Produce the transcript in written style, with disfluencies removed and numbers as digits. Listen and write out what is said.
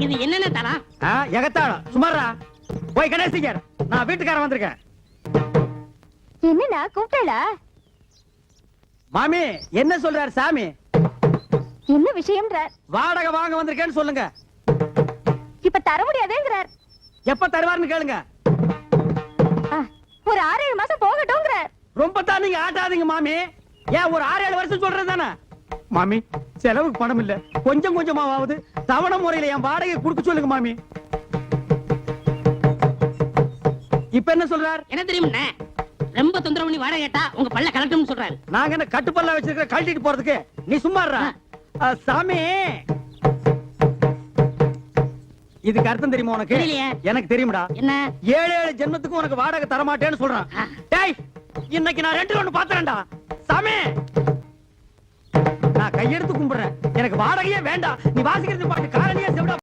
இது என்னென்ன தரம்? எகத்தாளம் சுமாரா போய் கணேசிக்கர், நான் வீட்டுக்காரன் வந்திருக்கேன். என்னடா கூப்பிட்டா? மாமி என்ன சொல்றாரு சாமி? என்ன விஷயம்ன்ற? வாடகை வாங்க வந்திருக்கேன்னு சொல்லுங்க. இப்ப தர முடியாதுங்கறார். எப்ப தருவாருன்னு கேளுங்க. ஒரு 6-7 மாசம் போகட்டும்ங்கறார். ரொம்ப தான் நீங்க ஆட்டாதீங்க மாமி. ஏன் ஒரு 6-7 வருஷம் சொல்றது தானே மாமி? செலவுக்கு பணம் இல்ல, கொஞ்சம் கொஞ்சமாவது தவணை முறையில என் வாடகை கொடுக்க சொல்லுங்க மாமி. இப்ப என்ன சொல்றார்? என்ன தெரியுமா, ரொம்ப தொந்தரவு பண்ணி வாடகை கேட்டா உங்க பல்ல கலட்டும்னு சொல்றாரு. நாங்க என்ன கட்டுப்பல்லா வச்சிருக்க கழட்டிட்டு போறதுக்கு? நீ சும்மா இருடா. சாமி, இதுக்கு அர்த்தம் தெரியுமா உனக்கு? தெரியலையே. எனக்கு தெரியும்டா. என்ன? 7 ஜென்மத்துக்கு உனக்கு வாடகை தர மாட்டேன்னு சொல்றான். டேய், இன்னைக்கு நான் 2 பாத்துறேன்டா. சாமி, நான் கையெடுத்து கும்பிடுறேன், எனக்கு வாடகையே வேண்டாம். நீ வாசிக்கிறது பாட்டு காரணியா செவிடா.